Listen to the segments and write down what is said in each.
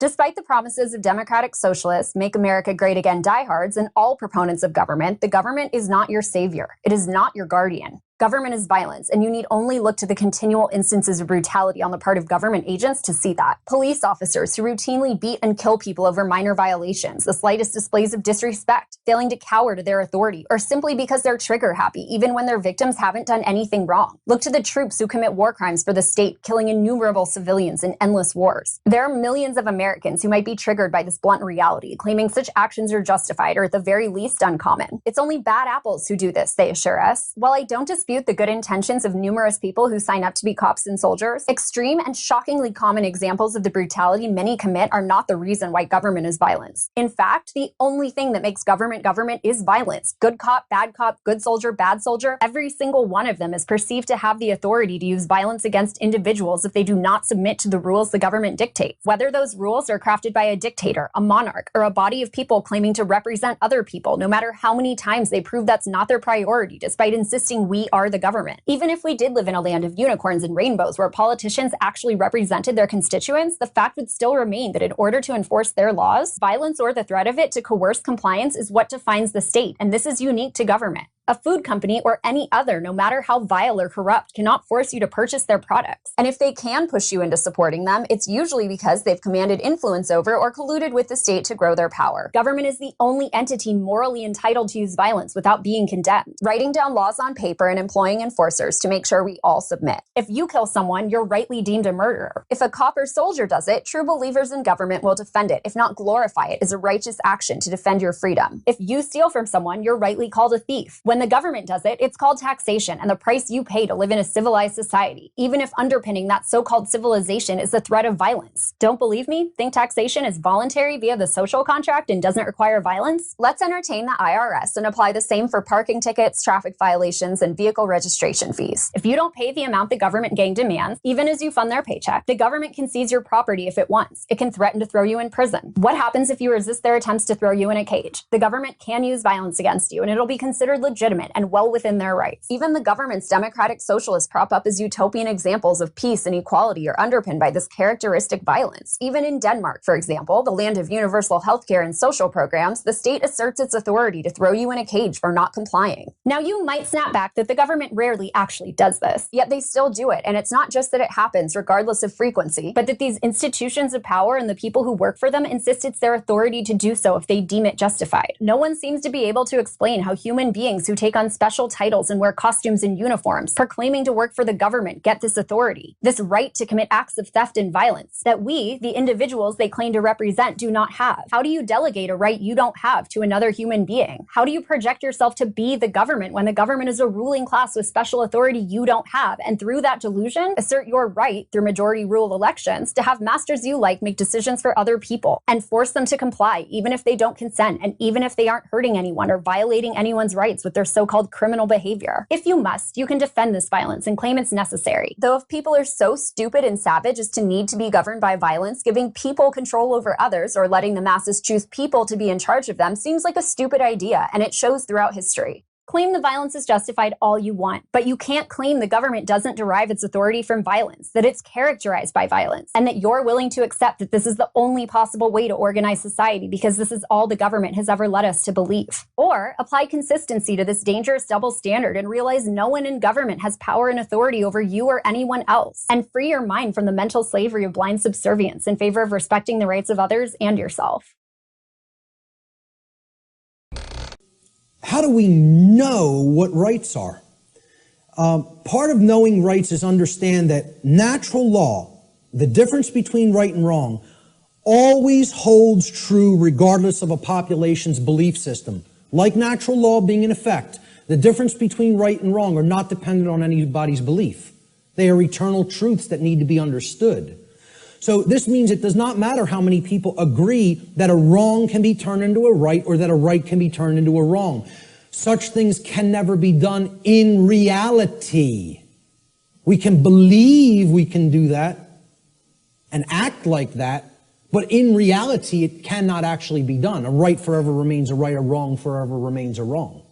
Despite the promises of democratic socialists, make America great again diehards, and all proponents of government, the government is not your savior. It is not your guardian. Government is violence, and you need only look to the continual instances of brutality on the part of government agents to see that. Police officers who routinely beat and kill people over minor violations, the slightest displays of disrespect, failing to cower to their authority, or simply because they're trigger happy, even when their victims haven't done anything wrong. Look to the troops who commit war crimes for the state, killing innumerable civilians in endless wars. There are millions of Americans who might be triggered by this blunt reality, claiming such actions are justified or at the very least uncommon. It's only bad apples who do this, they assure us. While I don't dispute the good intentions of numerous people who sign up to be cops and soldiers, extreme and shockingly common examples of the brutality many commit are not the reason why government is violence. In fact, the only thing that makes government government is violence. Good cop, good soldier, bad soldier, every single one of them is perceived to have the authority to use violence against individuals if they do not submit to the rules the government dictates. Whether those rules are crafted by a dictator, a monarch, or a body of people claiming to represent other people, no matter how many times they prove that's not their priority, despite insisting we are the government. Even if we did live in a land of unicorns and rainbows where politicians actually represented their constituents, the fact would still remain that in order to enforce their laws, violence or the threat of it to coerce compliance is what defines the state, and this is unique to government. A food company or any other, no matter how vile or corrupt, cannot force you to purchase their products. And if they can push you into supporting them, it's usually because they've commanded influence over or colluded with the state to grow their power. Government is the only entity morally entitled to use violence without being condemned, writing down laws on paper and employing enforcers to make sure we all submit. If you kill someone, you're rightly deemed a murderer. If a cop or soldier does it, true believers in government will defend it, if not glorify it, as a righteous action to defend your freedom. If you steal from someone, you're rightly called a thief. When the government does it, it's called taxation and the price you pay to live in a civilized society, even if underpinning that so-called civilization is the threat of violence. Don't believe me? Think taxation is voluntary via the social contract and doesn't require violence? Let's entertain the IRS and apply the same for parking tickets, traffic violations, and vehicle registration fees. If you don't pay the amount the government gang demands, even as you fund their paycheck, the government can seize your property if it wants. It can threaten to throw you in prison. What happens if you resist their attempts to throw you in a cage? The government can use violence against you, and it'll be considered legitimate and well within their rights. Even the government's democratic socialists prop up as utopian examples of peace and equality are underpinned by this characteristic violence. Even in Denmark, for example, the land of universal healthcare and social programs, the state asserts its authority to throw you in a cage for not complying. Now, you might snap back that the government rarely actually does this, yet they still do it, and it's not just that it happens regardless of frequency, but that these institutions of power and the people who work for them insist it's their authority to do so if they deem it justified. No one seems to be able to explain how human beings who take on special titles and wear costumes and uniforms, proclaiming to work for the government, get this authority, this right to commit acts of theft and violence, that we, the individuals they claim to represent, do not have. How do you delegate a right you don't have to another human being? How do you project yourself to be the government when the government is a ruling class with special authority you don't have, and through that delusion, assert your right, through majority rule elections, to have masters you like make decisions for other people, and force them to comply, even if they don't consent, and even if they aren't hurting anyone or violating anyone's rights with their so-called criminal behavior? If you must, you can defend this violence and claim it's necessary. Though if people are so stupid and savage as to need to be governed by violence, giving people control over others or letting the masses choose people to be in charge of them seems like a stupid idea, and it shows throughout history. Claim the violence is justified all you want, but you can't claim the government doesn't derive its authority from violence, that it's characterized by violence, and that you're willing to accept that this is the only possible way to organize society because this is all the government has ever led us to believe. Or apply consistency to this dangerous double standard and realize no one in government has power and authority over you or anyone else, and free your mind from the mental slavery of blind subservience in favor of respecting the rights of others and yourself. How do we know what rights are? Part of knowing rights is understand that natural law, the difference between right and wrong, always holds true regardless of a population's belief system. Like natural law being in effect, the difference between right and wrong are not dependent on anybody's belief. They are eternal truths that need to be understood. So this means it does not matter how many people agree that a wrong can be turned into a right or that a right can be turned into a wrong. Such things can never be done in reality. We can believe we can do that and act like that, but in reality it cannot actually be done. A right forever remains a right, a wrong forever remains a wrong.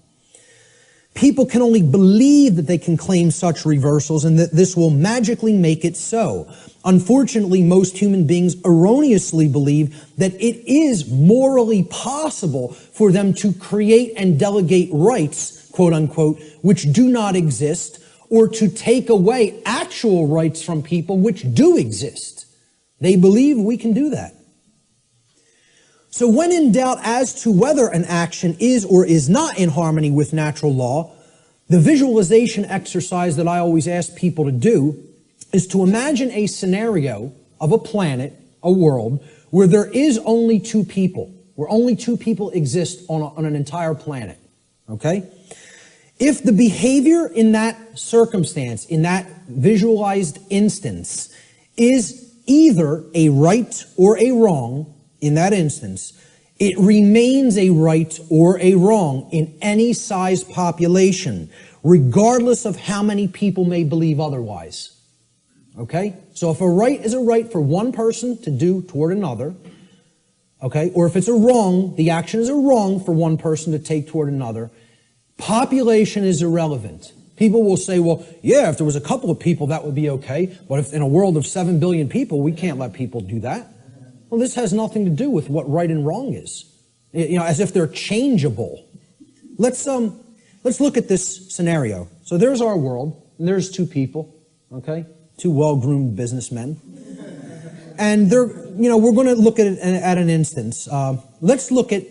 people can only believe that they can claim such reversals and that this will magically make it so. Unfortunately, most human beings erroneously believe that it is morally possible for them to create and delegate rights, quote unquote, which do not exist, or to take away actual rights from people which do exist. They believe we can do that. So when in doubt as to whether an action is or is not in harmony with natural law, the visualization exercise that I always ask people to do is to imagine a scenario of a planet, a world, where there is only two people, where only two people exist on an entire planet, okay? If the behavior in that circumstance, in that visualized instance, is either a right or a wrong, in that instance, it remains a right or a wrong in any size population, regardless of how many people may believe otherwise. Okay? So if a right is a right for one person to do toward another, okay, or if it's a wrong, the action is a wrong for one person to take toward another, population is irrelevant. People will say, well, yeah, if there was a couple of people, that would be okay, but if in a world of 7 billion people, we can't let people do that. Well, this has nothing to do with what right and wrong is. You know, as if they're changeable. Let's look at this scenario. So there's our world, and there's two people, okay? Two well-groomed businessmen. And they're, you know, we're going to look at it at an instance. Let's look at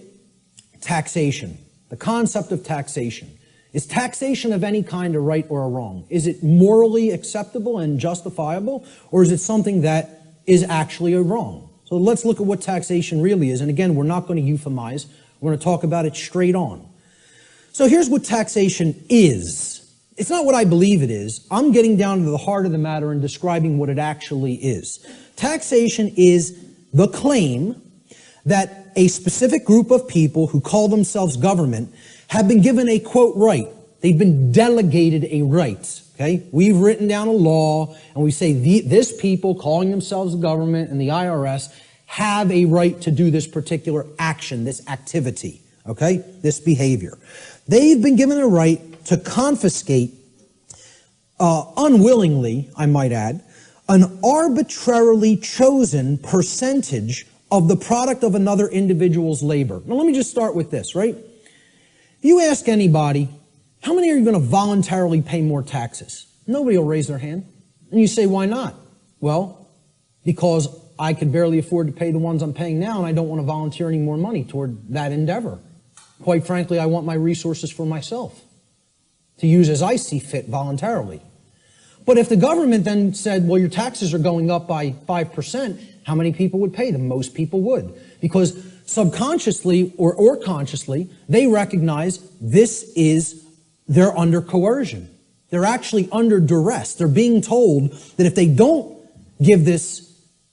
taxation, the concept of taxation. Is taxation of any kind a right or a wrong? Is it morally acceptable and justifiable, or is it something that is actually a wrong? So let's look at what taxation really is. And again, we're not going to euphemize. We're going to talk about it straight on. So here's what taxation is. It's not what I believe it is. I'm getting down to the heart of the matter and describing what it actually is. Taxation is the claim that a specific group of people who call themselves government have been given a, quote, right. They've been delegated a right. Okay? We've written down a law, and we say this people calling themselves the government and the IRS have a right to do this particular action, this activity, okay? This behavior. They've been given a right to confiscate, unwillingly, I might add, an arbitrarily chosen percentage of the product of another individual's labor. Now let me just start with this, right? If you ask anybody, how many are you going to voluntarily pay more taxes? Nobody will raise their hand. And you say, why not? Well, because I could barely afford to pay the ones I'm paying now, and I don't want to volunteer any more money toward that endeavor. Quite frankly, I want my resources for myself to use as I see fit voluntarily. But if the government then said, well, your taxes are going up by 5%, how many people would pay them? Most people would. Because subconsciously or consciously, they recognize they're under coercion. They're actually under duress. They're being told that if they don't give this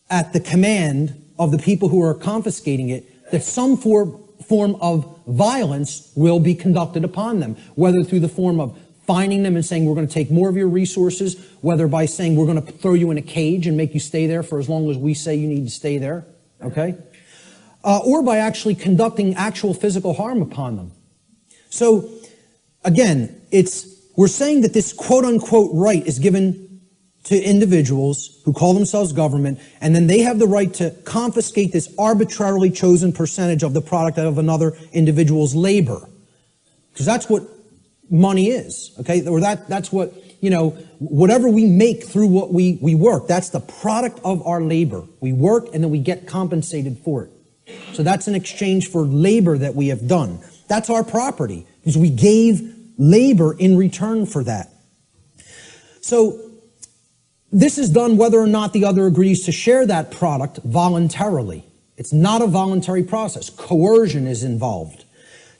at the command of the people who are confiscating it, that some form of violence will be conducted upon them, whether through the form of fining them and saying we're going to take more of your resources, whether by saying we're going to throw you in a cage and make you stay there for as long as we say you need to stay there, okay? Or by actually conducting actual physical harm upon them. So, again, we're saying that this quote-unquote right is given to individuals who call themselves government, and then they have the right to confiscate this arbitrarily chosen percentage of the product of another individual's labor. Because that's what money is, okay? Or that's what, you know, whatever we make through what we work, that's the product of our labor. We work and then we get compensated for it. So that's an exchange for labor that we have done. That's our property, because we gave labor in return for that. So this is done whether or not the other agrees to share that product voluntarily. It's not a voluntary process. Coercion is involved.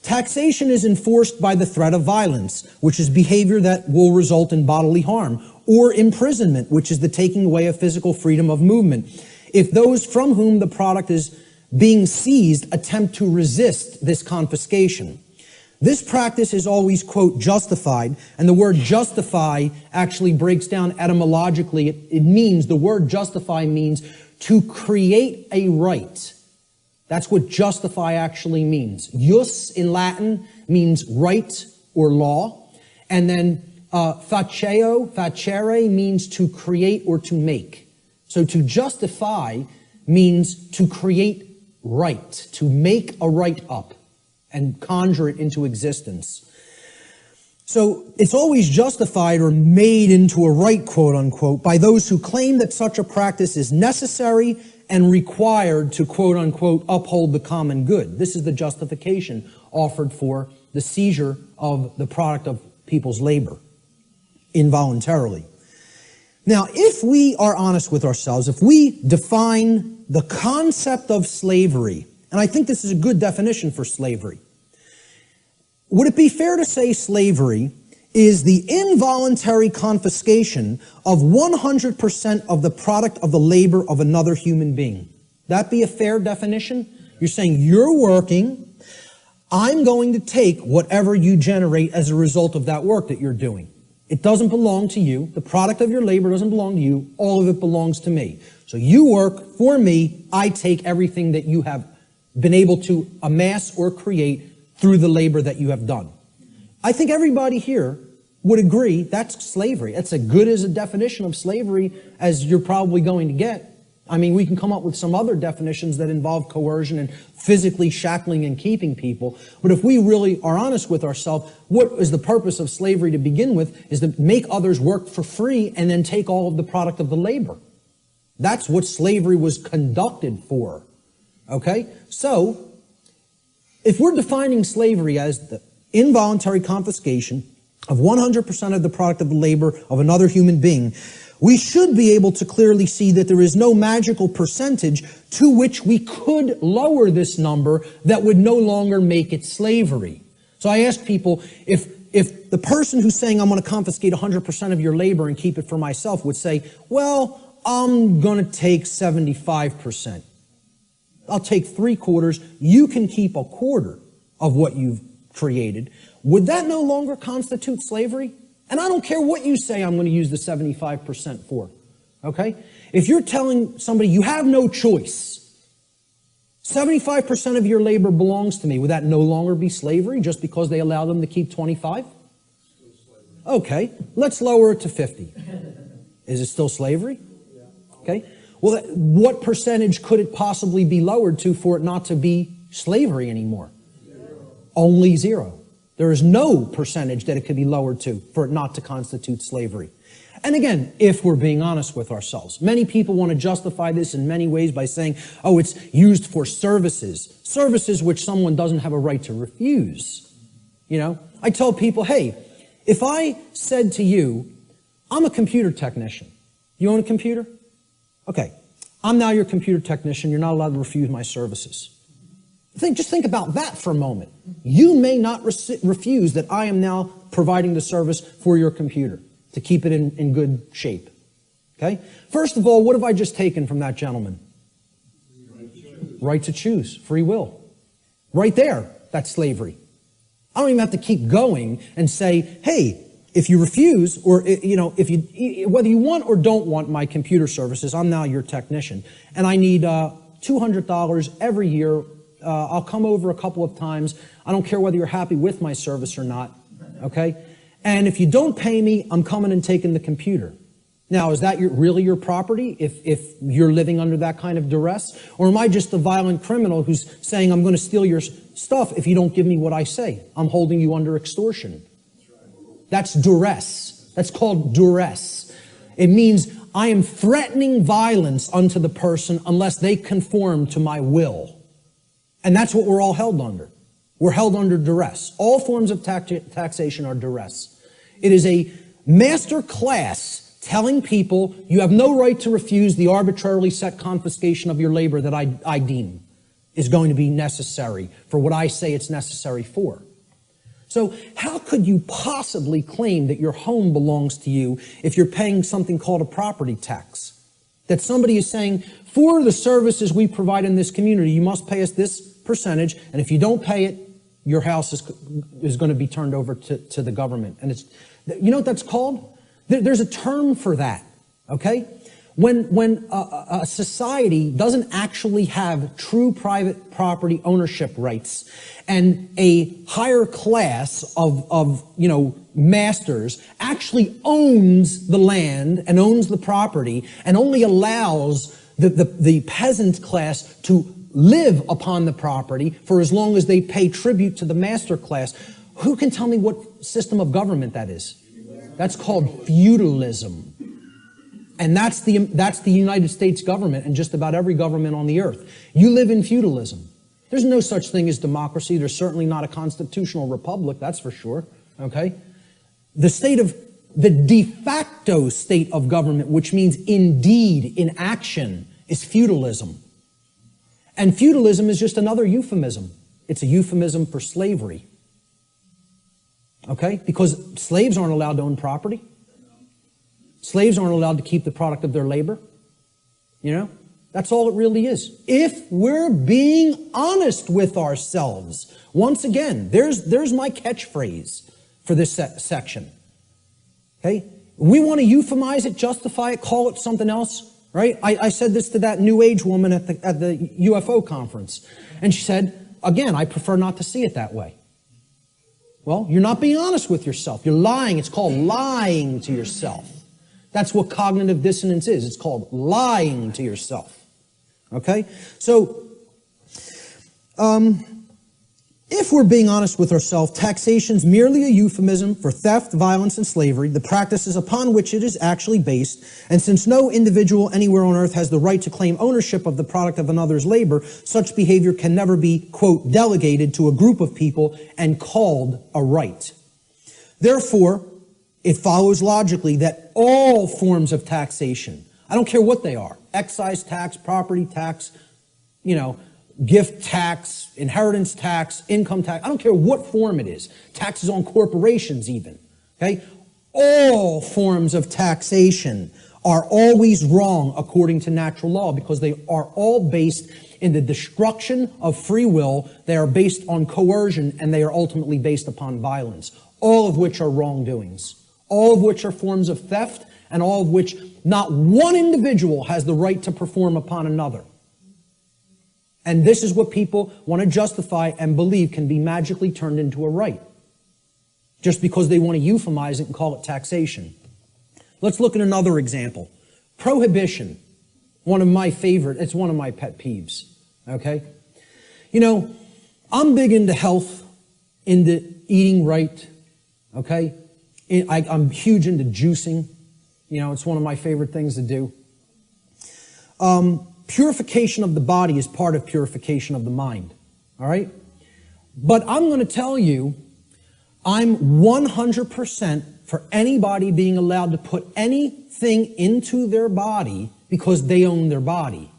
Taxation is enforced by the threat of violence, which is behavior that will result in bodily harm, or imprisonment, which is the taking away of physical freedom of movement, if those from whom the product is being seized attempt to resist this confiscation. This practice is always, quote, justified, and the word justify actually breaks down etymologically. The word justify means to create a right. That's what justify actually means. Jus in Latin means right or law, And then facere means to create or to make. So to justify means to create right, to make a right up and conjure it into existence. So it's always justified or made into a right, quote unquote, by those who claim that such a practice is necessary and required to, quote unquote, uphold the common good. This is the justification offered for the seizure of the product of people's labor involuntarily. Now, if we are honest with ourselves, if we define the concept of slavery, and I think this is a good definition for slavery, would it be fair to say slavery is the involuntary confiscation of 100% of the product of the labor of another human being? That be a fair definition? You're saying you're working, I'm going to take whatever you generate as a result of that work that you're doing. It doesn't belong to you. The product of your labor doesn't belong to you. All of it belongs to me. So you work for me. I take everything that you have been able to amass or create through the labor that you have done. I think everybody here would agree that's slavery. That's as good as a definition of slavery as you're probably going to get. I mean, we can come up with some other definitions that involve coercion and physically shackling and keeping people. But if we really are honest with ourselves, what is the purpose of slavery to begin with is to make others work for free and then take all of the product of the labor. That's what slavery was conducted for. Okay? So, if we're defining slavery as the involuntary confiscation of 100% of the product of the labor of another human being, we should be able to clearly see that there is no magical percentage to which we could lower this number that would no longer make it slavery. So I ask people, if the person who's saying I'm going to confiscate 100% of your labor and keep it for myself would say, well, I'm going to take 75%. I'll take 3/4. You can keep 1/4 of what you've created. Would that no longer constitute slavery? And I don't care what you say I'm going to use the 75% for. Okay? If you're telling somebody you have no choice, 75% of your labor belongs to me, would that no longer be slavery just because they allow them to keep 25? Okay, let's lower it to 50. Is it still slavery? Okay. Well, what percentage could it possibly be lowered to for it not to be slavery anymore? Only 0. There is no percentage that it could be lowered to for it not to constitute slavery. And again, if we're being honest with ourselves, many people want to justify this in many ways by saying, oh, it's used for services, services which someone doesn't have a right to refuse. You know, I tell people, hey, if I said to you, I'm a computer technician. You own a computer? Okay, I'm now your computer technician. You're not allowed to refuse my services. Just think about that for a moment. You may not refuse that I am now providing the service for your computer to keep it in good shape. Okay? First of all, what have I just taken from that gentleman? Right to choose. Free will. Right there, that's slavery. I don't even have to keep going and say, hey, if you refuse, or you know, whether you want or don't want my computer services, I'm now your technician, and I need $200 every year. I'll come over a couple of times. I don't care whether you're happy with my service or not, okay? And if you don't pay me, I'm coming and taking the computer. Now, is that really your property if you're living under that kind of duress? Or am I just a violent criminal who's saying I'm going to steal your stuff if you don't give me what I say? I'm holding you under extortion. That's duress. That's called duress. It means I am threatening violence unto the person unless they conform to my will. And that's what we're all held under. We're held under duress. All forms of taxation are duress. It is a master class telling people you have no right to refuse the arbitrarily set confiscation of your labor that I deem is going to be necessary for what I say it's necessary for. So how could you possibly claim that your home belongs to you if you're paying something called a property tax? That somebody is saying, for the services we provide in this community, you must pay us this percentage, and if you don't pay it, your house is going to be turned over to the government. And it's, you know what that's called? There's a term for that, okay? When a society doesn't actually have true private property ownership rights and a higher class of masters actually owns the land and owns the property and only allows the peasant class to live upon the property for as long as they pay tribute to the master class, who can tell me what system of government that is? That's called feudalism. And that's the United States government and just about every government on the earth. You live in feudalism. There's no such thing as democracy. There's certainly not a constitutional republic, that's for sure, okay? The de facto state of government, which means indeed, in action, is feudalism. And feudalism is just another euphemism. It's a euphemism for slavery. Okay? Because slaves aren't allowed to own property. Slaves aren't allowed to keep the product of their labor. You know? That's all it really is. If we're being honest with ourselves. Once again, there's my catchphrase for this section. Okay? We want to euphemize it, justify it, call it something else, right? I said this to that New Age woman at the UFO conference. And she said, again, I prefer not to see it that way. Well, you're not being honest with yourself. You're lying. It's called lying to yourself. That's what cognitive dissonance is. It's called lying to yourself. Okay? So, if we're being honest with ourselves, taxation is merely a euphemism for theft, violence, and slavery, the practices upon which it is actually based. And since no individual anywhere on earth has the right to claim ownership of the product of another's labor, such behavior can never be, quote, delegated to a group of people and called a right. Therefore, it follows logically that all forms of taxation, I don't care what they are, excise tax, property tax, gift tax, inheritance tax, income tax, I don't care what form it is, taxes on corporations even, okay? All forms of taxation are always wrong according to natural law because they are all based in the destruction of free will, they are based on coercion, and they are ultimately based upon violence, all of which are wrongdoings. All of which are forms of theft, and all of which not one individual has the right to perform upon another. And this is what people want to justify and believe can be magically turned into a right, just because they want to euphemize it and call it taxation. Let's look at another example. Prohibition, one of my favorite, it's one of my pet peeves, okay? I'm big into health, into eating right, okay? I'm huge into juicing. It's one of my favorite things to do. Purification of the body is part of purification of the mind. All right? But I'm going to tell you, I'm 100% for anybody being allowed to put anything into their body because they own their body.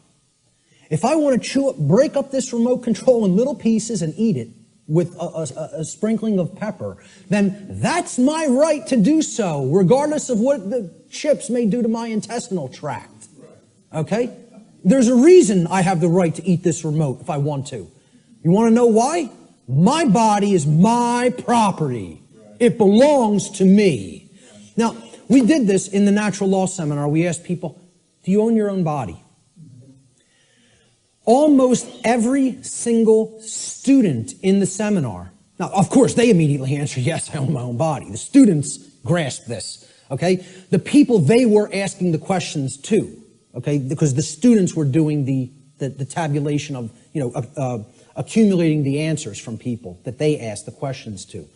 If I want to break up this remote control in little pieces and eat it, with a sprinkling of pepper, then that's my right to do so, regardless of what the chips may do to my intestinal tract. Okay? There's a reason I have the right to eat this remote if I want to. You want to know why? My body is my property. It belongs to me. Now, we did this in the natural law seminar. We asked people, do you own your own body? Almost every single student in the seminar, now, of course, they immediately answered, yes, I own my own body. The students grasped this, okay? The people they were asking the questions to, okay, because the students were doing the tabulation of, accumulating the answers from people that they asked the questions to.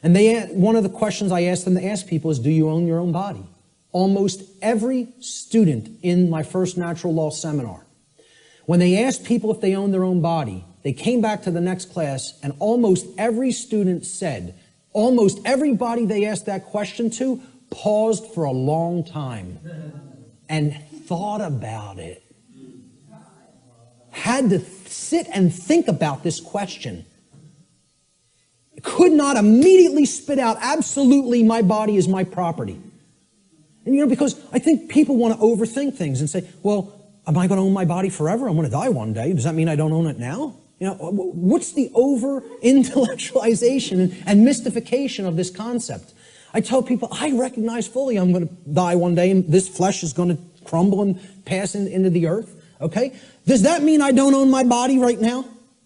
And one of the questions I asked them to ask people is, do you own your own body? Almost every student in my first natural law seminar, when they asked people if they own their own body, they came back to the next class and almost every student said, almost everybody they asked that question to paused for a long time and thought about it. Had to sit and think about this question. Could not immediately spit out, absolutely, my body is my property. And because I think people want to overthink things and say, well, am I going to own my body forever? I'm going to die one day. Does that mean I don't own it now? What's the over-intellectualization and mystification of this concept? I tell people, I recognize fully I'm going to die one day and this flesh is going to crumble and pass into the earth. Okay? Does that mean I don't own my body right now?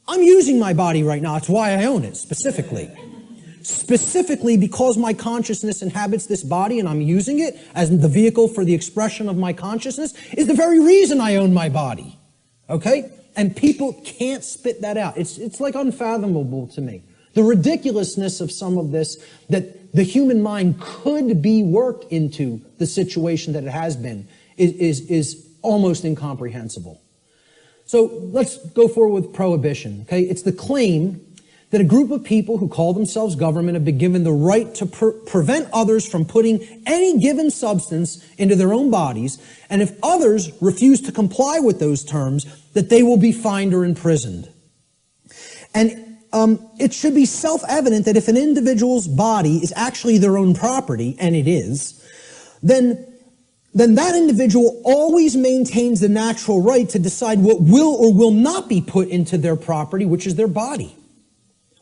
I'm using my body right now. That's why I own it, specifically. Specifically because my consciousness inhabits this body and I'm using it as the vehicle for the expression of my consciousness is the very reason I own my body. Okay? And people can't spit that out. It's like unfathomable to me. The ridiculousness of some of this, that the human mind could be worked into the situation that it has been, is almost incomprehensible. So let's go forward with prohibition. Okay? It's the claim that a group of people who call themselves government have been given the right to prevent others from putting any given substance into their own bodies, and if others refuse to comply with those terms, that they will be fined or imprisoned. And it should be self-evident that if an individual's body is actually their own property, and it is, then that individual always maintains the natural right to decide what will or will not be put into their property, which is their body.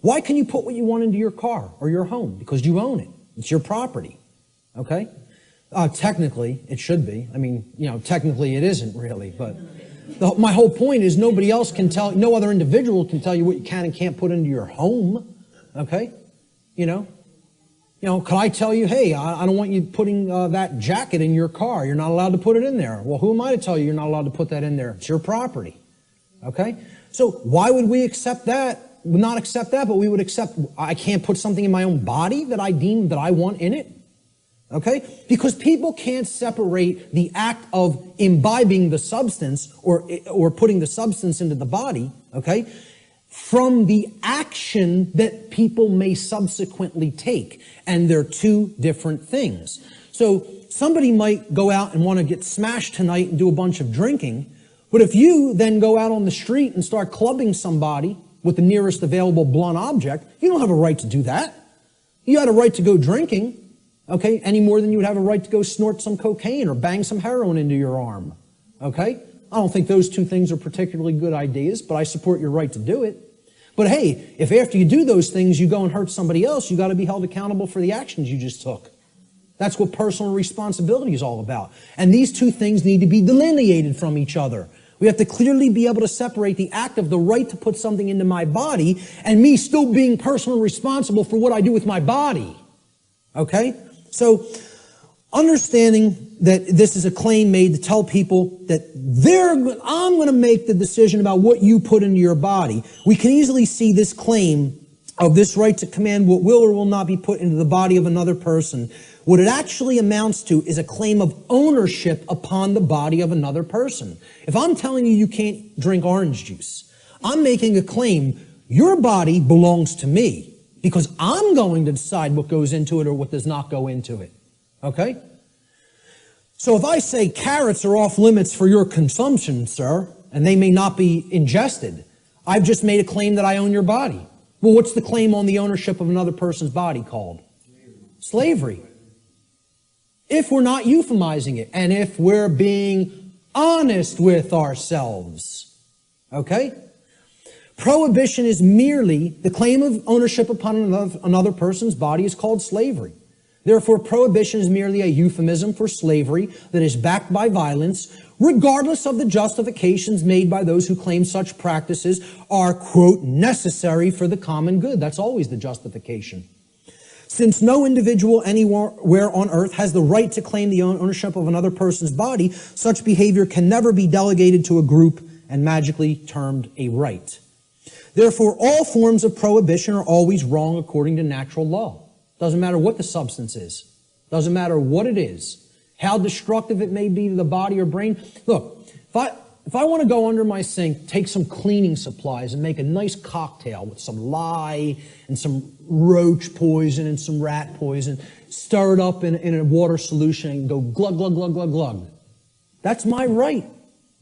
Why can you put what you want into your car or your home? Because you own it. It's your property. Okay? Technically, it should be. I mean, technically it isn't really, but my whole point is nobody else can tell, no other individual can tell you what you can and can't put into your home. Okay? Could I tell you, hey, I don't want you putting that jacket in your car. You're not allowed to put it in there. Well, who am I to tell you you're not allowed to put that in there? It's your property. Okay? So why would we accept that? Not accept that, but we would accept I can't put something in my own body that I deem that I want in it. Okay? Because people can't separate the act of imbibing the substance or putting the substance into the body, okay, from the action that people may subsequently take. And they're two different things. So somebody might go out and want to get smashed tonight and do a bunch of drinking, but if you then go out on the street and start clubbing somebody with the nearest available blunt object, you don't have a right to do that. You had a right to go drinking, okay, any more than you would have a right to go snort some cocaine or bang some heroin into your arm, okay? I don't think those two things are particularly good ideas, but I support your right to do it. But hey, if after you do those things you go and hurt somebody else, you got to be held accountable for the actions you just took. That's what personal responsibility is all about. And these two things need to be delineated from each other. We have to clearly be able to separate the act of the right to put something into my body and me still being personally responsible for what I do with my body. Okay? So, understanding that this is a claim made to tell people that I'm going to make the decision about what you put into your body, we can easily see this claim of this right to command what will or will not be put into the body of another person. What it actually amounts to is a claim of ownership upon the body of another person. If I'm telling you you can't drink orange juice, I'm making a claim, your body belongs to me because I'm going to decide what goes into it or what does not go into it. Okay? So if I say carrots are off limits for your consumption, sir, and they may not be ingested, I've just made a claim that I own your body. Well, what's the claim on the ownership of another person's body called? Slavery. If we're not euphemizing it, and if we're being honest with ourselves. Okay? Prohibition is merely the claim of ownership upon another person's body is called slavery. Therefore, prohibition is merely a euphemism for slavery that is backed by violence, regardless of the justifications made by those who claim such practices are, quote, necessary for the common good. That's always the justification. Since no individual anywhere on earth has the right to claim the ownership of another person's body, such behavior can never be delegated to a group and magically termed a right. Therefore, all forms of prohibition are always wrong according to natural law. Doesn't matter what the substance is. Doesn't matter what it is. How destructive it may be to the body or brain. Look, if I want to go under my sink, take some cleaning supplies and make a nice cocktail with some lye and some roach poison and some rat poison, stir it up in a water solution and go glug, glug, glug, glug, glug. That's my right.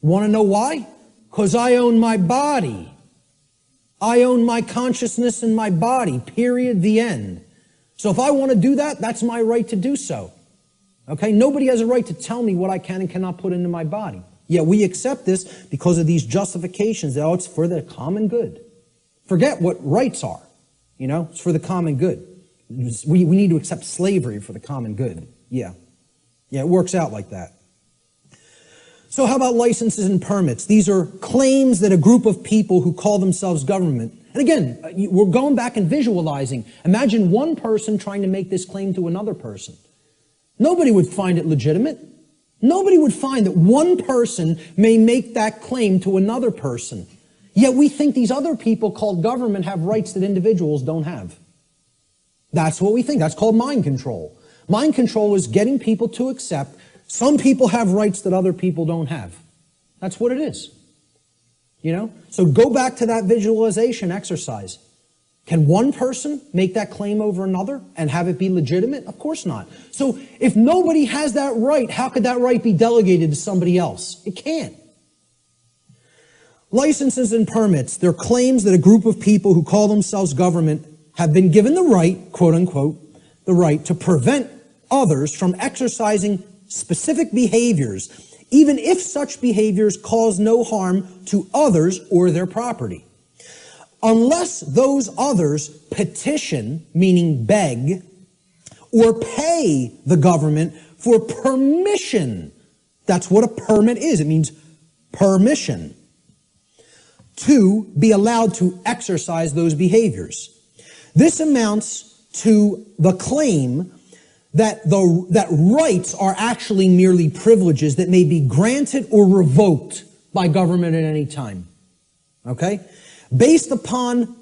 Want to know why? Because I own my body. I own my consciousness and my body, period, the end. So if I want to do that, that's my right to do so. Okay? Nobody has a right to tell me what I can and cannot put into my body. Yet we accept this because of these justifications that, it's for the common good. Forget what rights are. It's for the common good. We need to accept slavery for the common good. Yeah, it works out like that. So how about licenses and permits? These are claims that a group of people who call themselves government, and again, we're going back and visualizing. Imagine one person trying to make this claim to another person. Nobody would find it legitimate. Nobody would find that one person may make that claim to another person. Yet we think these other people called government have rights that individuals don't have. That's what we think. That's called mind control. Mind control is getting people to accept some people have rights that other people don't have. That's what it is. You know? So go back to that visualization exercise. Can one person make that claim over another and have it be legitimate? Of course not. So if nobody has that right, how could that right be delegated to somebody else? It can't. Licenses and permits, they're claims that a group of people who call themselves government have been given the right, quote unquote, the right to prevent others from exercising specific behaviors, even if such behaviors cause no harm to others or their property. Unless those others petition, meaning beg, or pay the government for permission. That's what a permit is. It means permission to be allowed to exercise those behaviors. This amounts to the claim that rights are actually merely privileges that may be granted or revoked by government at any time. Okay? Based upon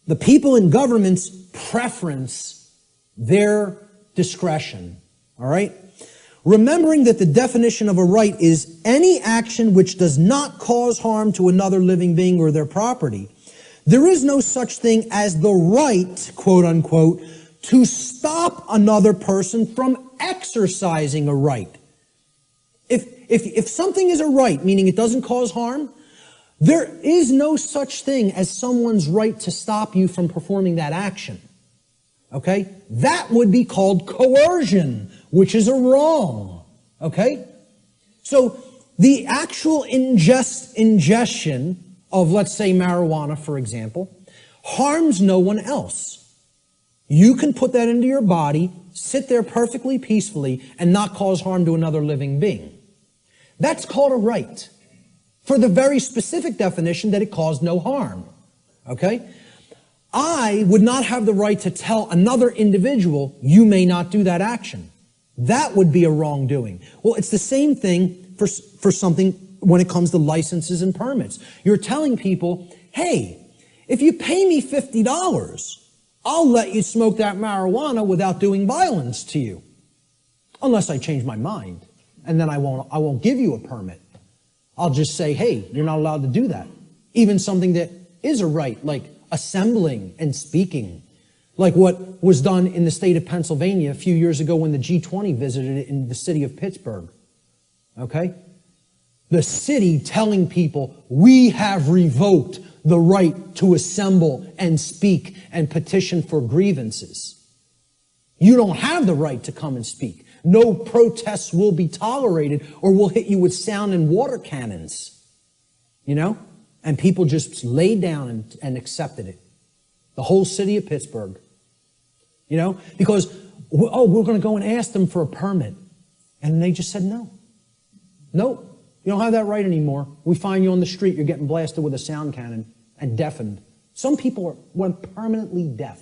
the people in government's preference, their discretion. All right? Remembering that the definition of a right is any action which does not cause harm to another living being or their property, there is no such thing as the right, quote unquote, to stop another person from exercising a right. If something is a right, meaning it doesn't cause harm, there is no such thing as someone's right to stop you from performing that action. Okay? That would be called coercion, which is a wrong. Okay? So the actual ingestion of, let's say, marijuana, for example, harms no one else. You can put that into your body, sit there perfectly peacefully, and not cause harm to another living being. That's called a right, for the very specific definition that it caused no harm. Okay? I would not have the right to tell another individual, you may not do that action. That would be a wrongdoing. Well, it's the same thing for something when it comes to licenses and permits. You're telling people, hey, if you pay me $50, I'll let you smoke that marijuana without doing violence to you. Unless I change my mind. And then I won't give you a permit. I'll just say, hey, you're not allowed to do that. Even something that is a right, like assembling and speaking. Like what was done in the state of Pennsylvania a few years ago when the G20 visited it in the city of Pittsburgh. Okay? The city telling people, we have revoked the right to assemble and speak and petition for grievances. You don't have the right to come and speak. No protests will be tolerated or we'll hit you with sound and water cannons. You know? And people just laid down and accepted it. The whole city of Pittsburgh. You know? Because, oh, we're going to go and ask them for a permit. And they just said no. Nope. You don't have that right anymore. We find you on the street, you're getting blasted with a sound cannon and deafened. Some people went permanently deaf.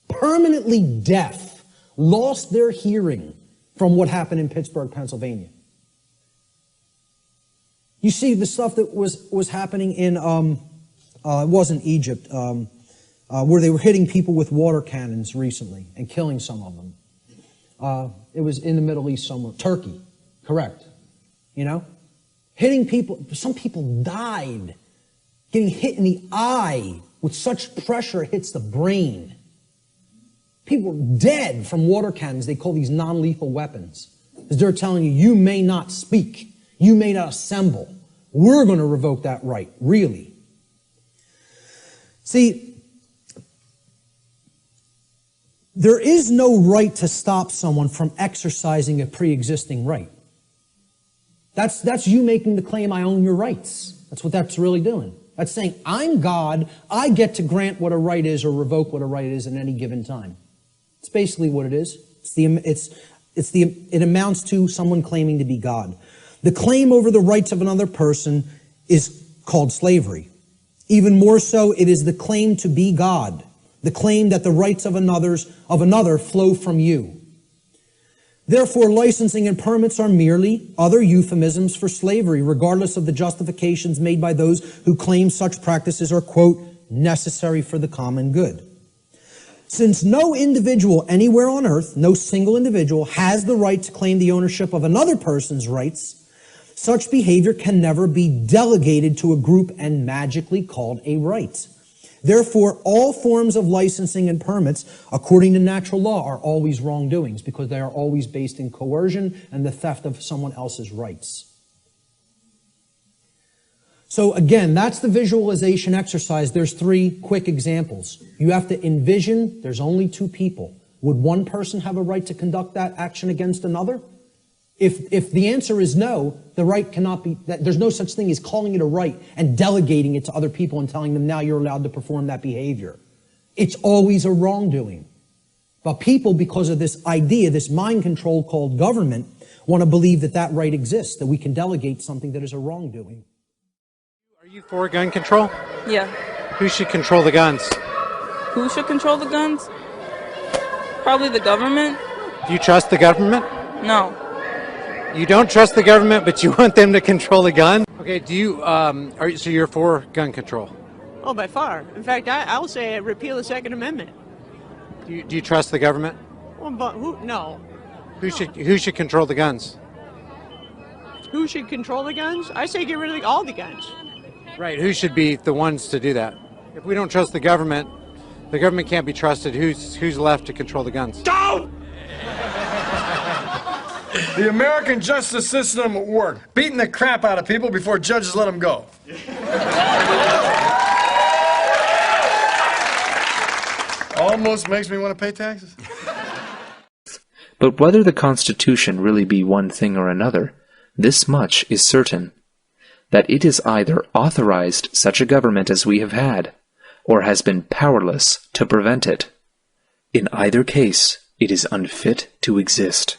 Permanently deaf. Lost their hearing from what happened in Pittsburgh, Pennsylvania. You see the stuff that was happening in, it wasn't Egypt, where they were hitting people with water cannons recently and killing some of them. It was in the Middle East somewhere. Turkey, correct. You know? Hitting people, some people died getting hit in the eye with such pressure it hits the brain. People are dead from water cannons. They call these non-lethal weapons. Because they're telling you, you may not speak. You may not assemble. We're going to revoke that right, really. See, there is no right to stop someone from exercising a pre-existing right. That's you making the claim, I own your rights. That's what that's really doing. That's saying, I'm God, I get to grant what a right is or revoke what a right is at any given time. It's basically what it is. It amounts to someone claiming to be God. The claim over the rights of another person is called slavery. Even more so, it is the claim to be God, the claim that the rights of another flow from you. Therefore, licensing and permits are merely other euphemisms for slavery, regardless of the justifications made by those who claim such practices are, quote, necessary for the common good. Since no individual anywhere on earth, no single individual, has the right to claim the ownership of another person's rights, such behavior can never be delegated to a group and magically called a right. Therefore, all forms of licensing and permits, according to natural law, are always wrongdoings because they are always based in coercion and the theft of someone else's rights. So again, that's the visualization exercise. There's 3 quick examples. You have to envision there's only 2 people. Would one person have a right to conduct that action against another? If the answer is no, the right cannot be, there's no such thing as calling it a right and delegating it to other people and telling them now you're allowed to perform that behavior. It's always a wrongdoing. But people, because of this idea, this mind control called government, want to believe that that right exists, that we can delegate something that is a wrongdoing. Are you for gun control? Yeah. Who should control the guns? Who should control the guns? Probably the government. Do you trust the government? No. You don't trust the government, but you want them to control the gun? Okay, do you, so you're for gun control? Oh, by far. In fact, I will say repeal the Second Amendment. Do you trust the government? Well, but no. Who should control the guns? Who should control the guns? I say get rid of all the guns. Right, who should be the ones to do that? If we don't trust the government can't be trusted. Who's left to control the guns? Go! The American justice system worked, beating the crap out of people before judges let them go. Almost makes me want to pay taxes. But whether the Constitution really be one thing or another, this much is certain, that it is either authorized such a government as we have had, or has been powerless to prevent it. In either case, it is unfit to exist.